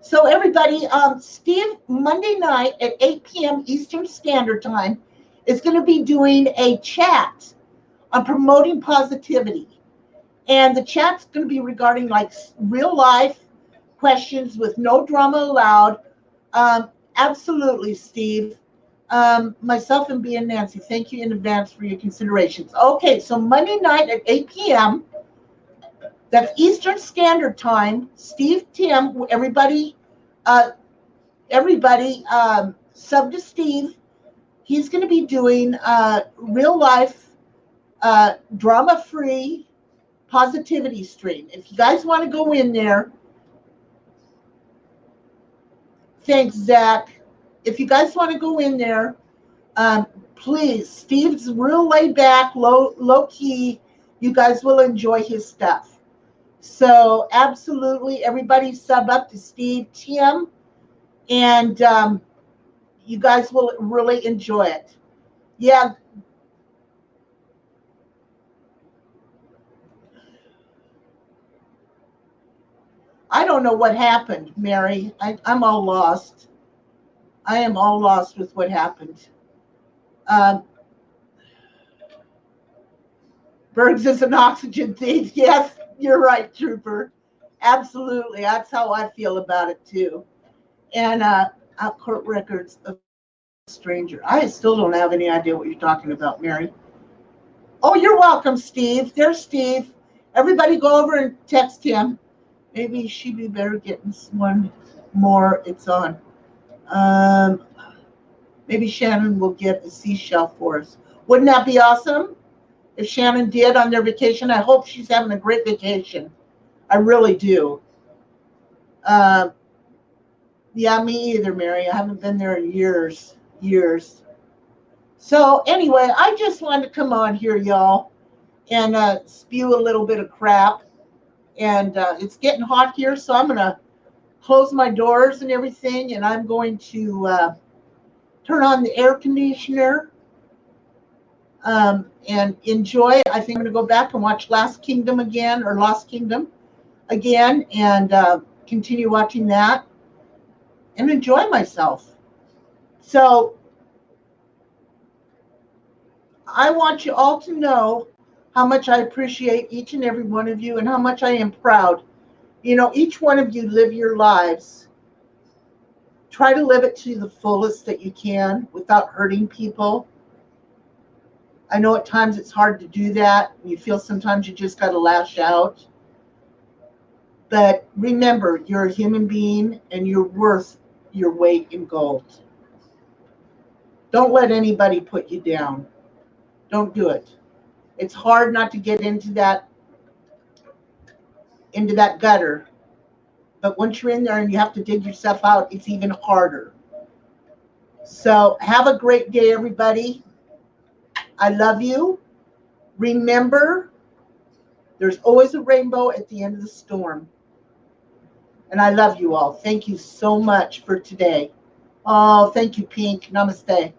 So everybody, Steve, Monday night at 8 p.m. Eastern Standard Time is going to be doing a chat on promoting positivity. And the chat's going to be regarding like real life questions with no drama allowed. Absolutely, Steve. Myself and B and Nancy, thank you in advance for your considerations. Okay, so Monday night at 8 p.m., that's Eastern Standard Time. Steve, Tim, everybody, sub to Steve. He's going to be doing real life, drama-free positivity stream. If you guys want to go in there, thanks, Zach. If you guys want to go in there, please. Steve's real laid back, low key. You guys will enjoy his stuff. So absolutely, everybody sub up to Steve, Tim, and you guys will really enjoy it. Yeah. I don't know what happened, Mary. I'm all lost. I am all lost with what happened. Bergs is an oxygen thief. Yes, you're right, Trooper. Absolutely. That's how I feel about it, too. And court records of a stranger. I still don't have any idea what you're talking about, Mary. Oh, you're welcome, Steve. There's Steve. Everybody go over and text him. Maybe she'd be better getting one more. It's on. Maybe Shannon will get a seashell for us. Wouldn't that be awesome? If Shannon did on their vacation, I hope she's having a great vacation. I really do. Yeah, me either, Mary. I haven't been there in years. So anyway, I just wanted to come on here, y'all, and spew a little bit of crap. And it's getting hot here, so I'm going to close my doors and everything, and I'm going to turn on the air conditioner and enjoy. I think I'm going to go back and watch Lost Kingdom again, and continue watching that and enjoy myself. So I want you all to know how much I appreciate each and every one of you and how much I am proud. You know, each one of you live your lives. Try to live it to the fullest that you can without hurting people. I know at times it's hard to do that. You feel sometimes you just got to lash out. But remember, you're a human being and you're worth your weight in gold. Don't let anybody put you down. Don't do it. It's hard not to get into that gutter. But once you're in there and you have to dig yourself out, it's even harder. So have a great day, everybody. I love you. Remember, there's always a rainbow at the end of the storm. And I love you all. Thank you so much for today. Oh, thank you, Pink. Namaste.